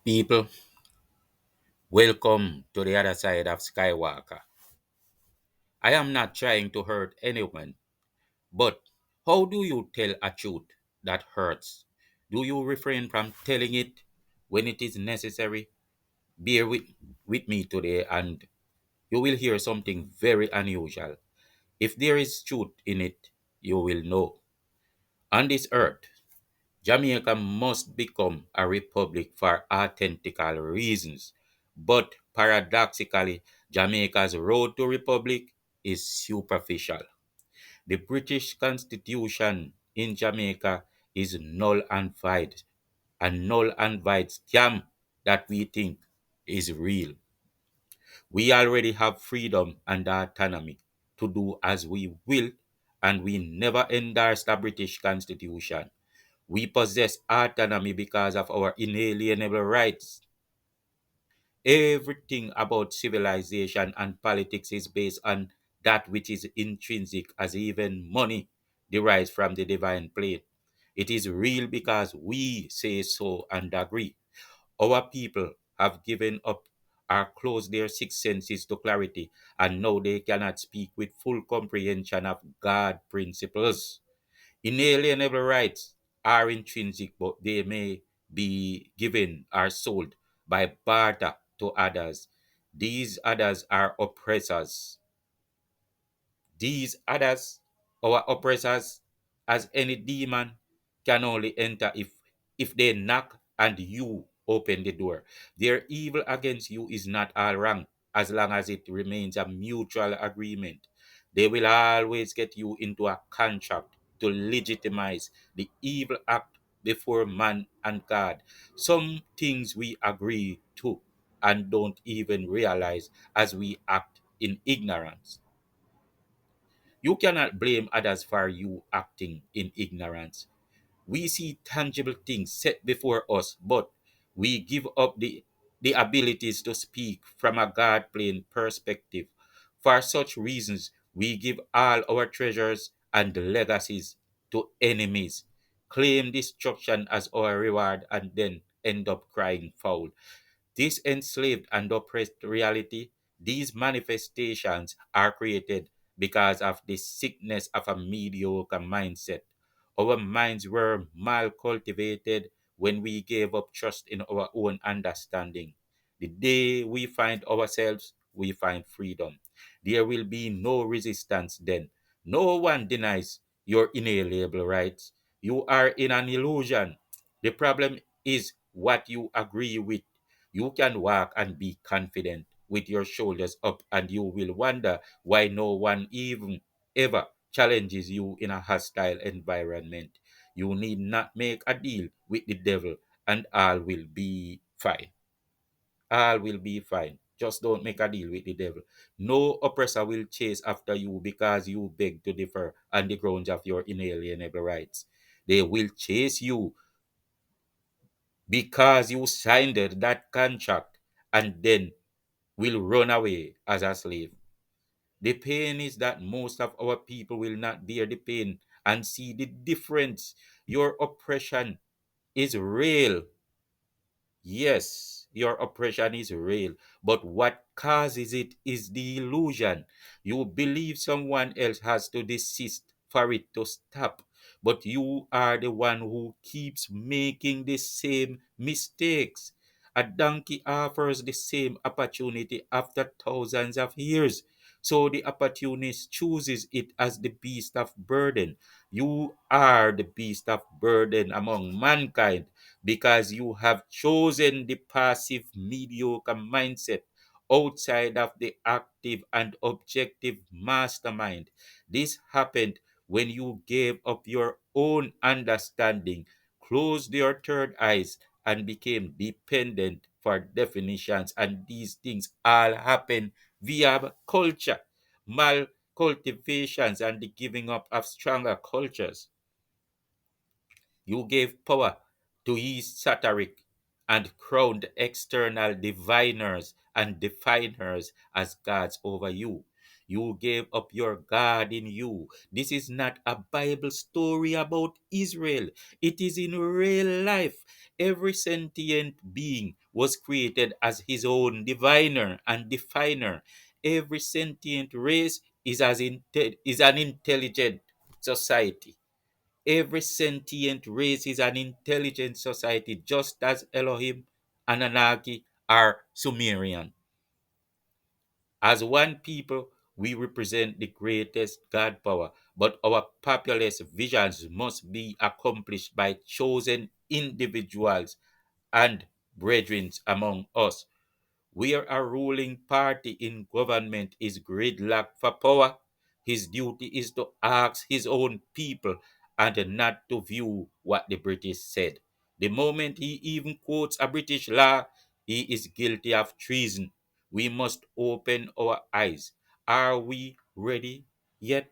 People, welcome to the other side of Skywalker. I am not trying to hurt anyone, but how do you tell a truth that hurts? Do you refrain from telling it when it is necessary? Bear with me today and you will hear something very unusual. If there is truth in it, you will know. On this earth, Jamaica must become a republic for authentical reasons. But paradoxically, Jamaica's road to republic is superficial. The British Constitution in Jamaica is null and void scam that we think is real. We already have freedom and autonomy to do as we will, and we never endorsed the British Constitution. We possess autonomy because of our inalienable rights. Everything about civilization and politics is based on that which is intrinsic, as even money derives from the divine plane. It is real because we say so and agree. Our people have given up or closed their six senses to clarity, and now they cannot speak with full comprehension of God principles. Inalienable rights are intrinsic, but they may be given or sold by barter to others. These others are oppressors. These others, our oppressors, as any demon, can only enter if they knock and you open the door. Their evil against you is not all wrong, as long as it remains a mutual agreement. They will always get you into a contract to legitimize the evil act before man and God. Some things we agree to and don't even realize as we act in ignorance. You cannot blame others for you acting in ignorance. We see tangible things set before us, but we give up the abilities to speak from a God plane perspective. For such reasons, we give all our treasures and legacies to enemies, claim destruction as our reward, and then end up crying foul. This enslaved and oppressed reality, these manifestations are created because of the sickness of a mediocre mindset. Our minds were mal cultivated when we gave up trust in our own understanding. The day we find ourselves, we find freedom. There will be no resistance then. No one denies your inalienable rights. You are in an illusion. The problem is what you agree with. You can walk and be confident with your shoulders up, and you will wonder why no one even ever challenges you in a hostile environment. You need not make a deal with the devil, and all will be fine. All will be fine. Just don't make a deal with the devil. No oppressor will chase after you because you beg to differ on the grounds of your inalienable rights. They will chase you because you signed that contract and then will run away as a slave. The pain is that most of our people will not bear the pain and see the difference. Your oppression is real. Yes, your oppression is real, but what causes it is the illusion. You believe someone else has to desist for it to stop, but you are the one who keeps making the same mistakes. A donkey offers the same opportunity after thousands of years. So the opportunist chooses it as the beast of burden. You are the beast of burden among mankind because you have chosen the passive, mediocre mindset outside of the active and objective mastermind. This happened when you gave up your own understanding, closed your third eyes, and became dependent for definitions. And these things all happen via culture, mal cultivations, and the giving up of stronger cultures. You gave power to esoteric and crowned external diviners and definers as gods over you. You gave up your God in you. This is not a Bible story about Israel. It is in real life. Every sentient being was created as his own diviner and definer. Every sentient race is an intelligent society. Every sentient race is an intelligent society, just as Elohim, Anunnaki, are Sumerian. As one people, we represent the greatest God power, but our populist visions must be accomplished by chosen individuals and brethren among us. Where a ruling party in government is gridlocked for power, his duty is to ask his own people and not to view what the British said. The moment he even quotes a British law, he is guilty of treason. We must open our eyes. Are we ready yet?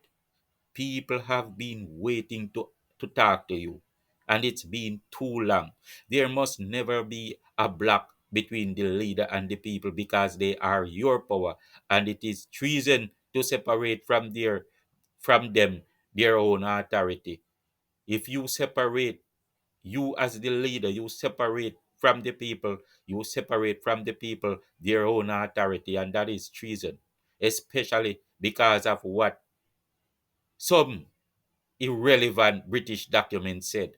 People have been waiting to talk to you, and it's been too long. There must never be a block between the leader and the people because they are your power, and it is treason to separate from them their own authority. If you separate, you as the leader, you separate from the people, you separate from the people their own authority, and that is treason, especially because of what some irrelevant British document said.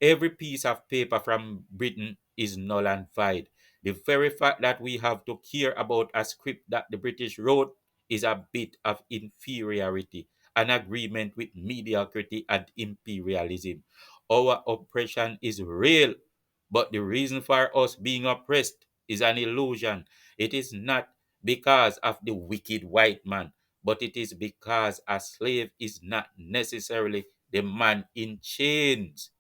Every piece of paper from Britain is null and void. The very fact that we have to care about a script that the British wrote is a bit of inferiority, an agreement with mediocrity and imperialism. Our oppression is real, but the reason for us being oppressed is an illusion. It is not because of the wicked white man, but it is because a slave is not necessarily the man in chains.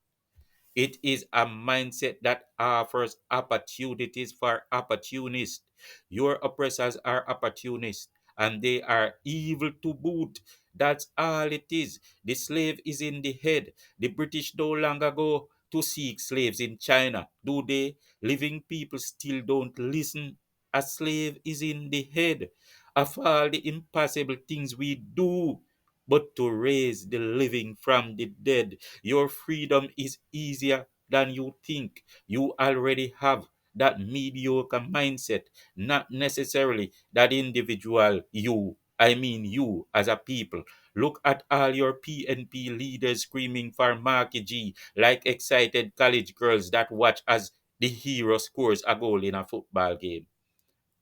It is a mindset that offers opportunities for opportunists. Your oppressors are opportunists and they are evil to boot. That's all it is. The slave is in the head. The British no longer go to seek slaves in China, do they? Living people still don't listen. A slave is in the head of all the impossible things we do, but to raise the living from the dead. Your freedom is easier than you think. You already have that mediocre mindset, not necessarily that individual you. I mean you as a people. Look at all your PNP leaders screaming for Marky G like excited college girls that watch as the hero scores a goal in a football game.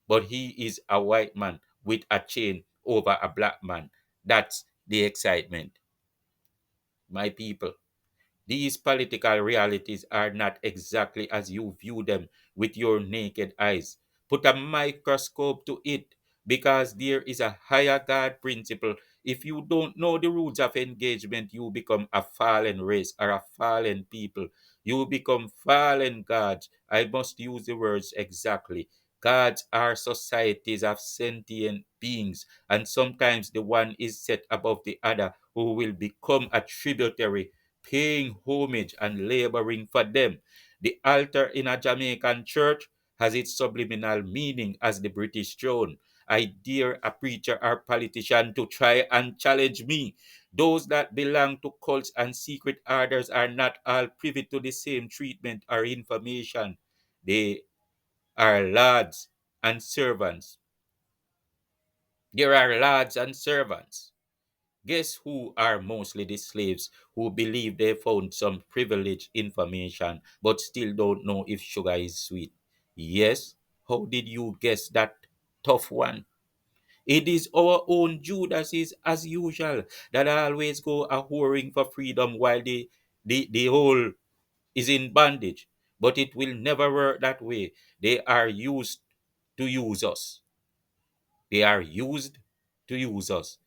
But he is a white man with a chain over a black man. That's the excitement, my people. These political realities are not exactly as you view them with your naked eyes. Put a microscope to it because there is a higher God principle. If you don't know the rules of engagement, you become a fallen race or a fallen people. You become fallen gods. I must use the words exactly. Gods are societies of sentient beings, and sometimes the one is set above the other who will become a tributary paying homage and laboring for them. The altar in a Jamaican church has its subliminal meaning as the British throne. I dare a preacher or politician to try and challenge me. Those that belong to cults and secret orders are not all privy to the same treatment or information. They are lords and servants. There are lords and servants. Guess who are mostly the slaves who believe they found some privileged information but still don't know if sugar is sweet? Yes, how did you guess that tough one? It is our own Judases, as usual, that always go a whoring for freedom while the whole is in bondage. But it will never work that way. They are used to use us. They are used to use us.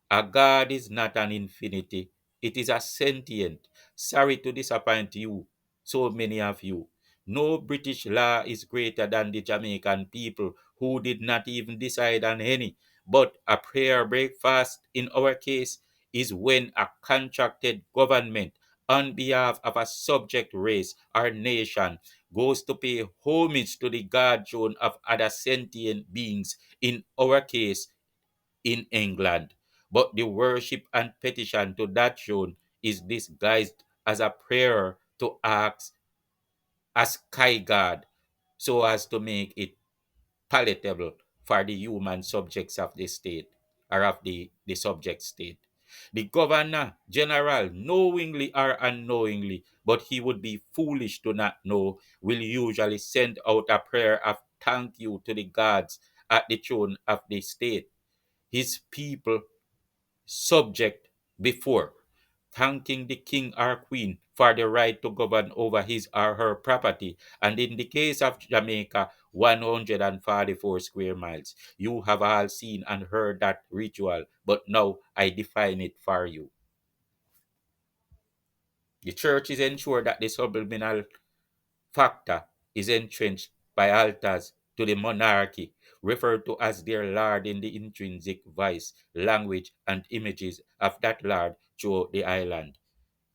A God is not an infinity, it is a sentient. Sorry to disappoint you, so many of you. No British law is greater than the Jamaican people who did not even decide on any. But a prayer breakfast in our case is when a contracted government on behalf of a subject race or nation goes to pay homage to the God throne of other sentient beings, in our case in England. But the worship and petition to that throne is disguised as a prayer to ask a sky god so as to make it palatable for the human subjects of the state or of the subject state. The governor general, knowingly or unknowingly, but he would be foolish to not know, will usually send out a prayer of thank you to the gods at the throne of the state. His people subject before, thanking the king or queen for the right to govern over his or her property. And in the case of Jamaica, 144 square miles. You have all seen and heard that ritual, but now I define it for you. The church is ensured that the subliminal factor is entrenched by altars to the monarchy, referred to as their lord in the intrinsic voice, language, and images of that lord throughout the island.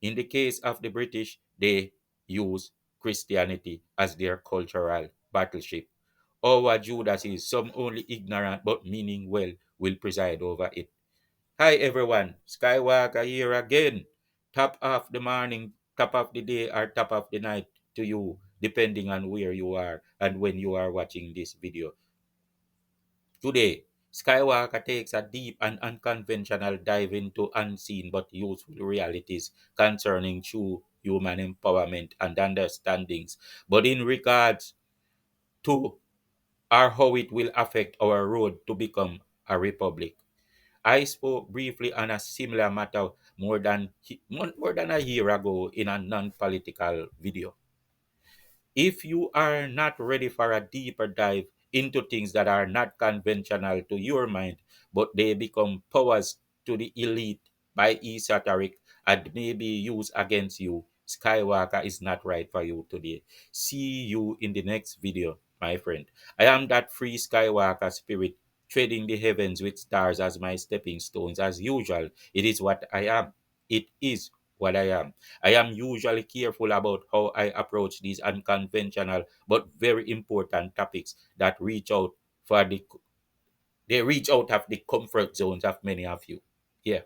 In the case of the British, they use Christianity as their cultural battleship. Our Judas is some only ignorant but meaning well will preside over it. Hi everyone, Skywalker here again. Top of the morning, top of the day, or top of the night to you, depending on where you are and when you are watching this video. Today, Skywalker takes a deep and unconventional dive into unseen but useful realities concerning true human empowerment and understandings, but in regards to or how it will affect our road to become a republic. I spoke briefly on a similar matter more than a year ago in a non-political video. If you are not ready for a deeper dive into things that are not conventional to your mind, but they become powers to the elite by esoteric and may be used against you, Skywalker is not right for you today. See you in the next video, my friend. I am that free Skywalker spirit, treading the heavens with stars as my stepping stones. As usual, it is what I am. It is what I am. I am usually careful about how I approach these unconventional but very important topics that reach out of the comfort zones of many of you. Yeah.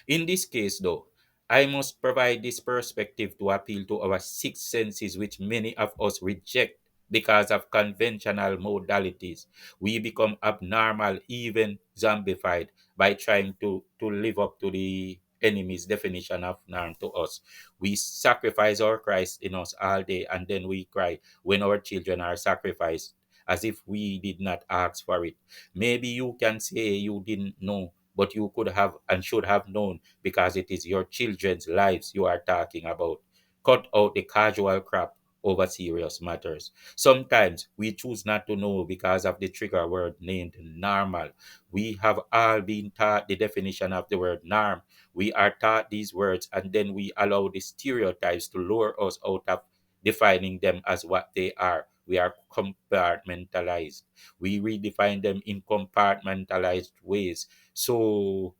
In this case, though, I must provide this perspective to appeal to our six senses, which many of us reject because of conventional modalities. We become abnormal, even zombified, by trying to live up to the enemy's definition of norm to us. We sacrifice our Christ in us all day, and then we cry when our children are sacrificed as if we did not ask for it. Maybe you can say you didn't know, but you could have and should have known because it is your children's lives you are talking about. Cut out the casual crap over serious matters. Sometimes we choose not to know because of the trigger word named normal. We have all been taught the definition of the word norm. We are taught these words and then we allow the stereotypes to lure us out of defining them as what they are. We are compartmentalized. We redefine them in compartmentalized ways so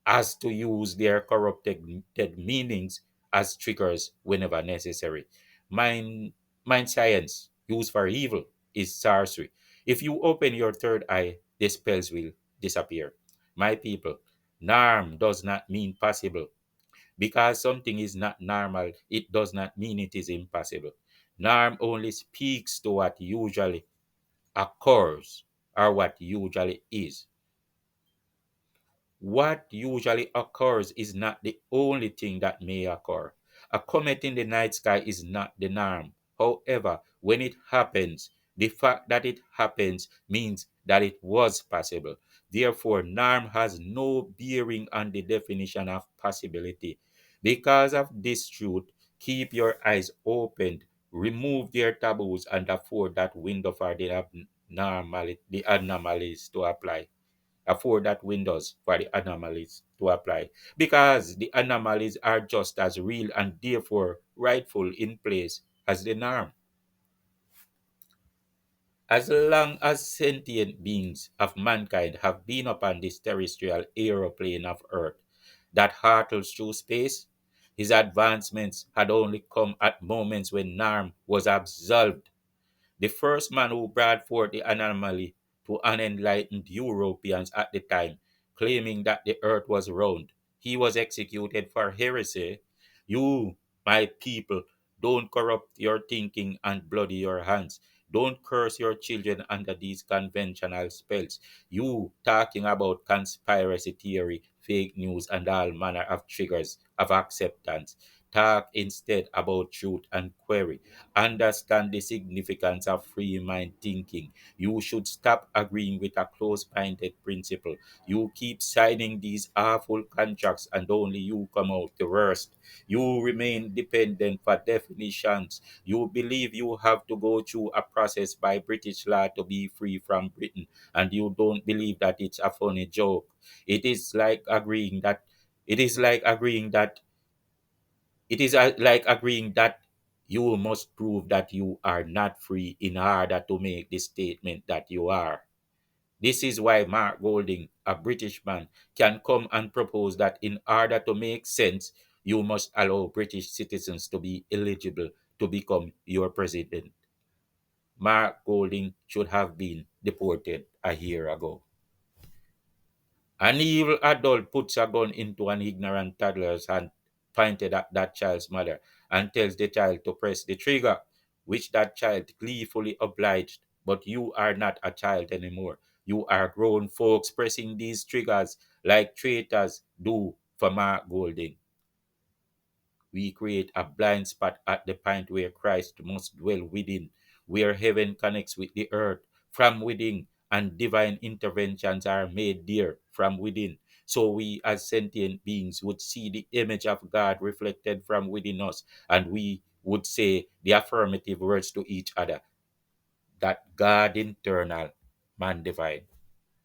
as to use their corrupted meanings as triggers whenever necessary. Mind, mind science used for evil is sorcery. If you open your third eye, the spells will disappear. My people, norm does not mean possible. Because something is not normal, it does not mean it is impossible. Norm only speaks to what usually occurs or what usually is. What usually occurs is not the only thing that may occur. A comet in the night sky is not the norm. However, when it happens, the fact that it happens means that it was possible. Therefore, norm has no bearing on the definition of possibility. Because of this truth, keep your eyes open, remove their taboos, and afford that window for the anomalies to apply. Afford that windows for the anomalies to apply because the anomalies are just as real and therefore rightful in place as the norm. As long as sentient beings of mankind have been upon this terrestrial aeroplane of Earth that hurtles through space, his advancements had only come at moments when norm was absolved. The first man who brought forth the anomaly to unenlightened Europeans at the time, claiming that the earth was round. He was executed for heresy. You, my people, don't corrupt your thinking and bloody your hands. Don't curse your children under these conventional spells. You talking about conspiracy theory, fake news, and all manner of triggers of acceptance. Talk instead about truth and query. Understand the significance of free mind thinking. You should stop agreeing with a close minded principle. You keep signing these awful contracts and only you come out the worst. You remain dependent for definitions. You believe you have to go through a process by British law to be free from Britain, and you don't believe that it's a funny joke. It is like agreeing that it is like agreeing that like agreeing that you must prove that you are not free in order to make the statement that you are. This is why Mark Golding, a British man, can come and propose that in order to make sense, you must allow British citizens to be eligible to become your president. Mark Golding should have been deported a year ago. An evil adult puts a gun into an ignorant toddler's hand, pointed at that child's mother, and tells the child to press the trigger, which that child gleefully obliged. But you are not a child anymore. You are grown folks pressing these triggers like traitors do for Mark Golding. We create a blind spot at the point where Christ must dwell within, where heaven connects with the earth from within, and divine interventions are made there from within. So we as sentient beings would see the image of God reflected from within us, and we would say the affirmative words to each other that God internal, man divine.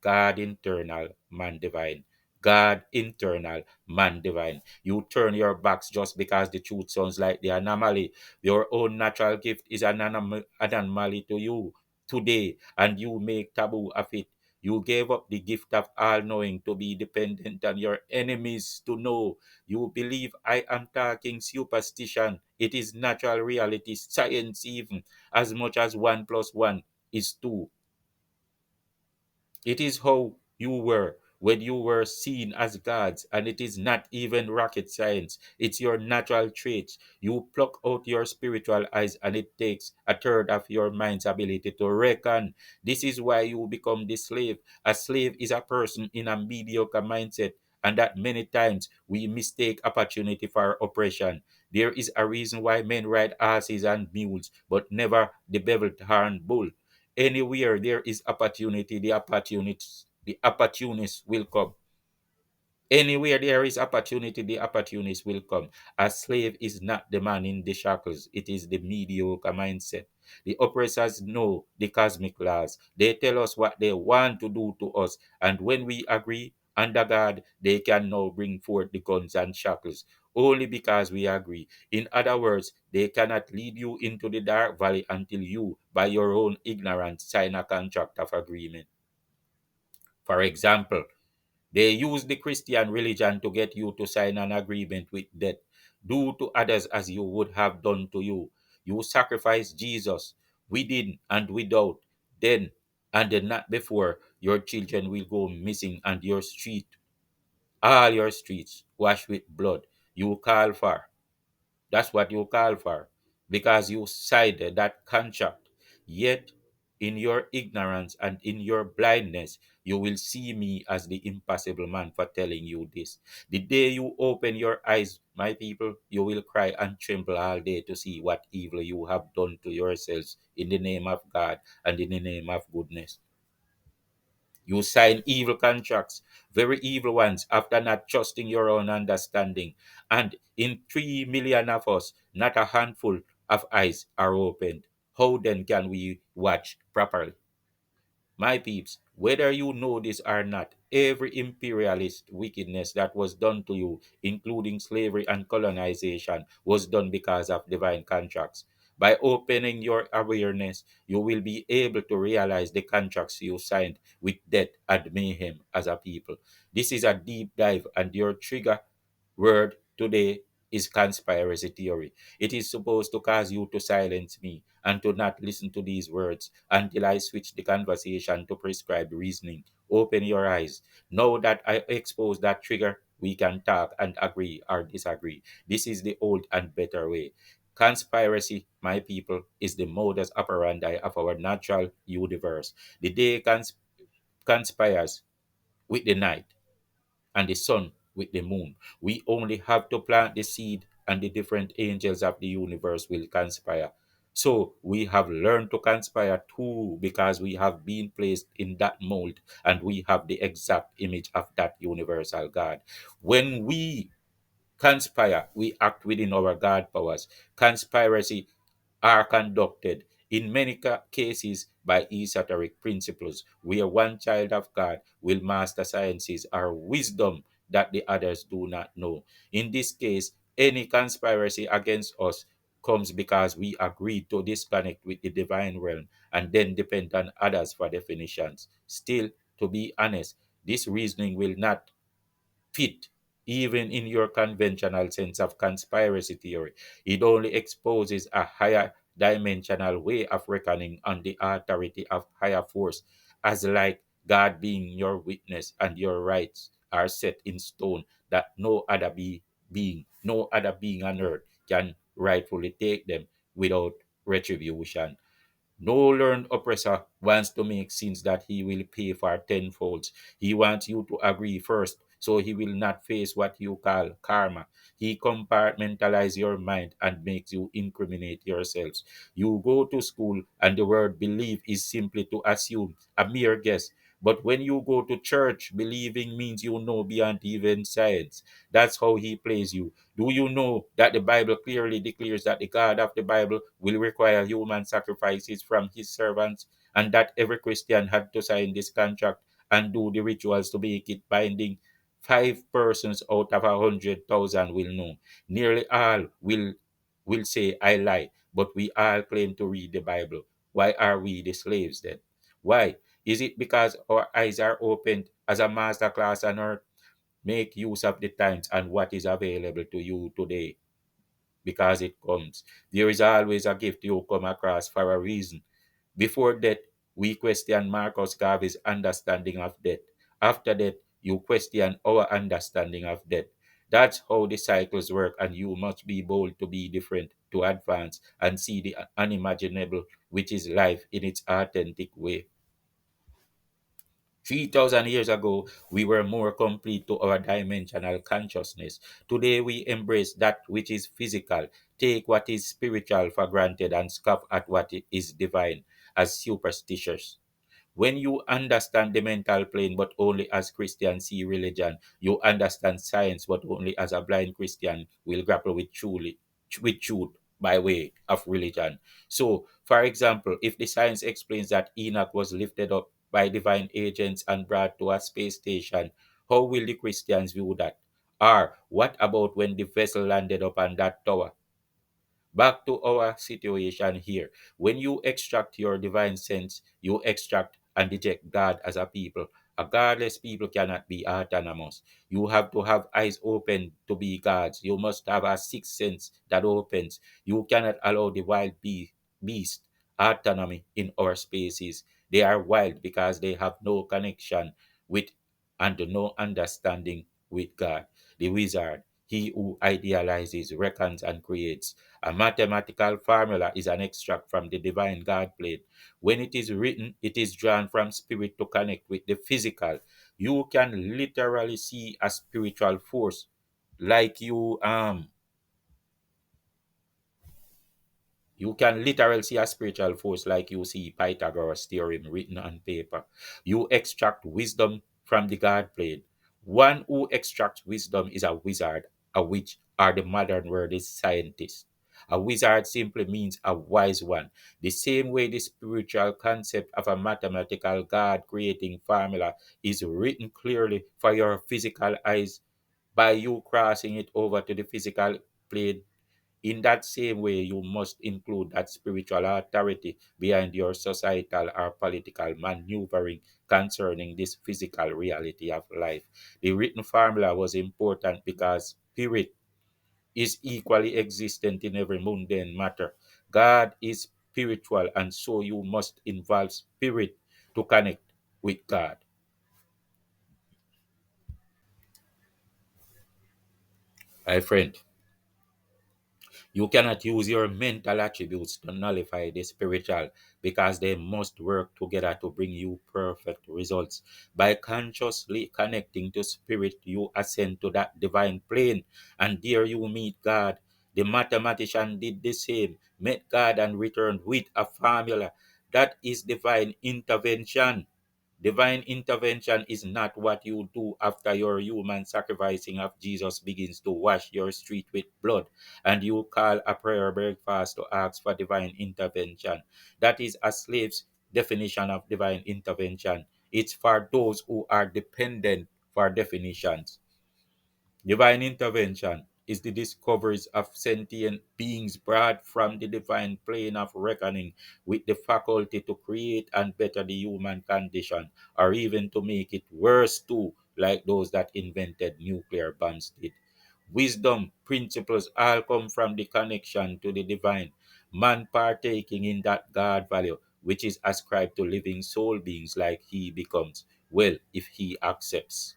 God internal, man divine. God internal, man divine. You turn your backs just because the truth sounds like the anomaly. Your own natural gift is an anomaly to you today, and you make taboo of it. You gave up the gift of all knowing to be dependent on your enemies to know. You believe I am talking superstition. It is natural reality, science, even as much as 1 plus 1 is 2. It is how you were when you were seen as gods, and it is not even rocket science. It's your natural traits. You pluck out your spiritual eyes, and it takes a third of your mind's ability to reckon. This is why you become the slave. A slave is a person in a mediocre mindset, and that many times we mistake opportunity for oppression. There is a reason why men ride asses and mules, but never the beveled horn bull. Anywhere there is opportunity, the opportunist will come. Anywhere there is opportunity, the opportunist will come. A slave is not the man in the shackles, it is the mediocre mindset. The oppressors know the cosmic laws. They tell us what they want to do to us, and when we agree under God, they can now bring forth the guns and shackles only because we agree. In other words, they cannot lead you into the dark valley until you, by your own ignorance, sign a contract of agreement. For example, they use the Christian religion to get you to sign an agreement with death. Do to others as you would have done to you. You sacrifice Jesus within and without. Then and then not before, your children will go missing and your street, all your streets, washed with blood. You call for. That's what you call for because you signed that contract. Yet, in your ignorance and in your blindness, you will see me as the impossible man for telling you this. The day you open your eyes, my people, you will cry and tremble all day to see what evil you have done to yourselves in the name of God and in the name of goodness. You sign evil contracts, very evil ones, after not trusting your own understanding. And in 3 million of us, not a handful of eyes are opened. How then can we watch properly? My peeps, whether you know this or not, every imperialist wickedness that was done to you, including slavery and colonization, was done because of divine contracts. By opening your awareness, you will be able to realize the contracts you signed with death and mayhem as a people. This is a deep dive, and your trigger word today is conspiracy theory. It is supposed to cause you to silence me and to not listen to these words until I switch the conversation to prescribed reasoning. Open your eyes. Now that I expose that trigger, we can talk and agree or disagree. This is the old and better way. Conspiracy, my people, is the modus operandi of our natural universe. The day conspires with the night, and the sun with the moon. We only have to plant the seed, and the different angels of the universe will conspire. So we have learned to conspire too because we have been placed in that mold and we have the exact image of that universal God. When we conspire, we act within our God powers. Conspiracy are conducted in many cases by esoteric principles, where one child of God will master sciences or wisdom that the others do not know. In this case, any conspiracy against us comes because we agreed to disconnect with the divine realm and then depend on others for definitions. Still, to be honest, this reasoning will not fit even in your conventional sense of conspiracy theory. It only exposes a higher dimensional way of reckoning on the authority of higher force, as like God being your witness and your rights are set in stone that no other being on earth can rightfully take them without retribution. No learned oppressor wants to make sins that he will pay for tenfold. He wants you to agree first, so he will not face what you call karma. He compartmentalizes your mind and makes you incriminate yourselves. You go to school, and the word believe is simply to assume, a mere guess. But when you go to church, believing means you know beyond even science. That's how he plays you. Do you know that the Bible clearly declares that the God of the Bible will require human sacrifices from his servants, and that every Christian had to sign this contract and do the rituals to make it binding? 5 persons out of 100,000 will know. Nearly all will say, I lie, but we all claim to read the Bible. Why are we the slaves then? Why? Is it because our eyes are opened as a master class on earth? Make use of the times and what is available to you today, because it comes. There is always a gift you come across for a reason. Before death, we question Marcus Garvey's understanding of death. After death, you question our understanding of death. That's how the cycles work, and you must be bold to be different, to advance, and see the unimaginable, which is life in its authentic way. 3,000 years ago, we were more complete to our dimensional consciousness. Today, we embrace that which is physical, take what is spiritual for granted, and scoff at what is divine as superstitious. When you understand the mental plane, but only as Christians see religion, you understand science, but only as a blind Christian will grapple with truth by way of religion. So, for example, if the science explains that Enoch was lifted up by divine agents and brought to a space station, how will the Christians view that? Or what about when the vessel landed upon that tower? Back to our situation here. When you extract your divine sense, you extract and reject God as a people. A godless people cannot be autonomous. You have to have eyes open to be gods. You must have a sixth sense that opens. You cannot allow the beast autonomy in our spaces. They are wild because they have no connection with and no understanding with God. The wizard, he who idealizes, reckons, and creates. A mathematical formula is an extract from the divine God plane. When it is written, it is drawn from spirit to connect with the physical. You can literally see a spiritual force like you can literally see a spiritual force like you see Pythagoras' theorem written on paper. You extract wisdom from the God plane. One who extracts wisdom is a wizard, a witch, or the modern word is scientist. A wizard simply means a wise one. The same way the spiritual concept of a mathematical God creating formula is written clearly for your physical eyes by you crossing it over to the physical plane. In that same way, you must include that spiritual authority behind your societal or political maneuvering concerning this physical reality of life. The written formula was important because spirit is equally existent in every mundane matter. God is spiritual, and so you must involve spirit to connect with God. My friend, you cannot use your mental attributes to nullify the spiritual because they must work together to bring you perfect results. By consciously connecting to spirit, you ascend to that divine plane and there you meet God. The mathematician did the same, met God and returned with a formula. That is divine intervention. Divine intervention is not what you do after your human sacrificing of Jesus begins to wash your street with blood and you call a prayer breakfast to ask for divine intervention. That is a slave's definition of divine intervention. It's for those who are dependent for definitions. Divine intervention is the discoveries of sentient beings brought from the divine plane of reckoning with the faculty to create and better the human condition, or even to make it worse too, like those that invented nuclear bombs did. Wisdom, principles all come from the connection to the divine, man partaking in that God value, which is ascribed to living soul beings like he becomes, well, if he accepts.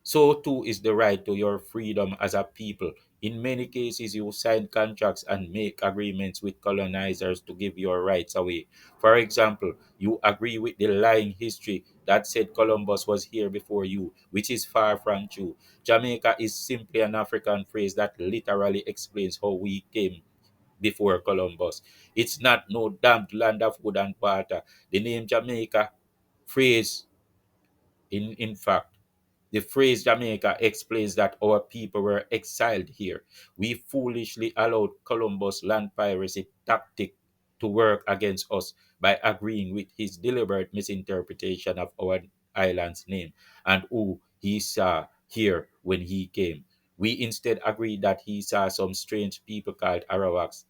So too is the right to your freedom as a people. In many cases, you sign contracts and make agreements with colonizers to give your rights away. For example, you agree with the lying history that said Columbus was here before you, which is far from true. Jamaica is simply an African phrase that literally explains how we came before Columbus. It's not no damned land of wood and water. The name Jamaica phrase, in fact, the phrase Jamaica explains that our people were exiled here. We foolishly allowed Columbus' land piracy tactic to work against us by agreeing with his deliberate misinterpretation of our island's name and who he saw here when he came. We instead agreed that he saw some strange people called Arawaks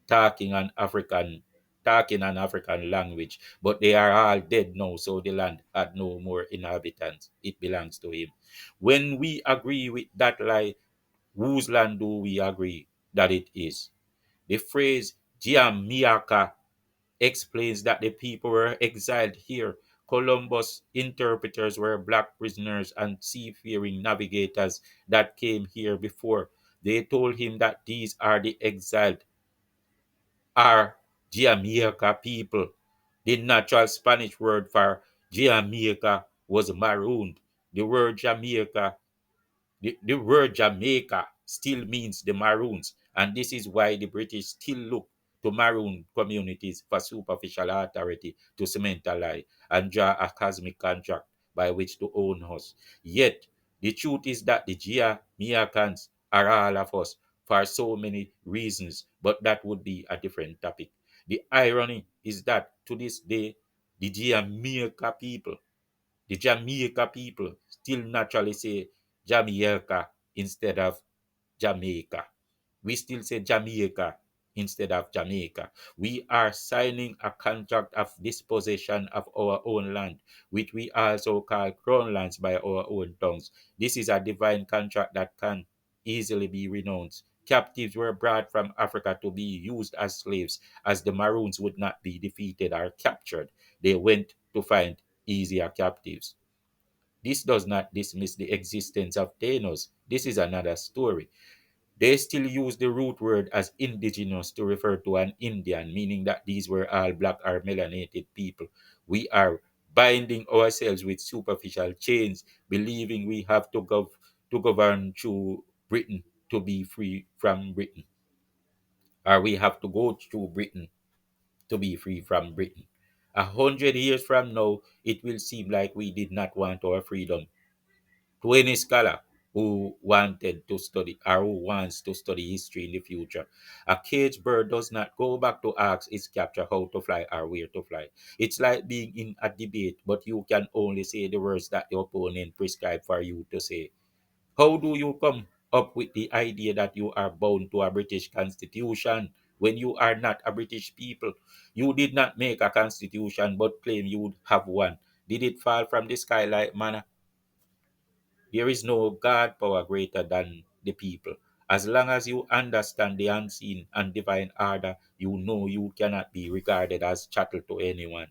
talking an African talking an African language, but they are all dead now, so the land had no more inhabitants. It belongs to him. When we agree with that lie, whose land do we agree that it is? The phrase Giamiaka explains that the people were exiled here. Columbus' interpreters were black prisoners and seafaring navigators that came here before. They told him that these are the exiled are Jamaica people. The natural Spanish word for Jamaica was marooned. The word Jamaica the word Jamaica still means the Maroons, and this is why the British still look to Maroon communities for superficial authority to cement a lie and draw a cosmic contract by which to own us. Yet, the truth is that the Jamaicans are all of us for so many reasons, but that would be a different topic. The irony is that to this day, the Jamaica people still naturally say Jamaica instead of Jamaica. We still say Jamaica instead of Jamaica. We are signing a contract of dispossession of our own land, which we also call crown lands by our own tongues. This is a divine contract that can easily be renounced. Captives were brought from Africa to be used as slaves, as the Maroons would not be defeated or captured. They went to find easier captives. This does not dismiss the existence of Thanos. This is another story. They still use the root word as indigenous to refer to an Indian, meaning that these were all black or melanated people. We are binding ourselves with superficial chains, believing we have to govern through Britain to be free from Britain, or we have to go through Britain to be free from Britain. 100 years from now, it will seem like we did not want our freedom to any scholar who wanted to study or who wants to study history in the future. A caged bird does not go back to ask its captor how to fly or where to fly. It's like being in a debate, but you can only say the words that the opponent prescribed for you to say. How do you come up with the idea that you are bound to a British constitution when you are not a British people? You did not make a constitution but claim you would have one. Did it fall from the sky like manna? There is no God power greater than the people. As long as you understand the unseen and divine order, you know you cannot be regarded as chattel to anyone.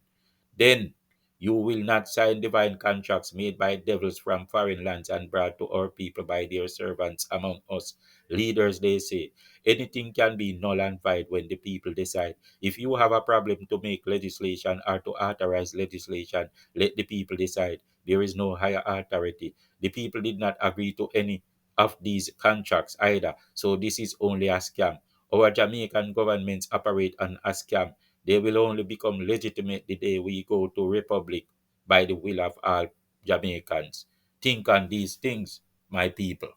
Then you will not sign divine contracts made by devils from foreign lands and brought to our people by their servants among us. Leaders, they say, anything can be null and void when the people decide. If you have a problem to make legislation or to authorize legislation, let the people decide. There is no higher authority. The people did not agree to any of these contracts either. So this is only a scam. Our Jamaican governments operate on a scam. They will only become legitimate the day we go to republic by the will of all Jamaicans. Think on these things, my people.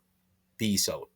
Peace out.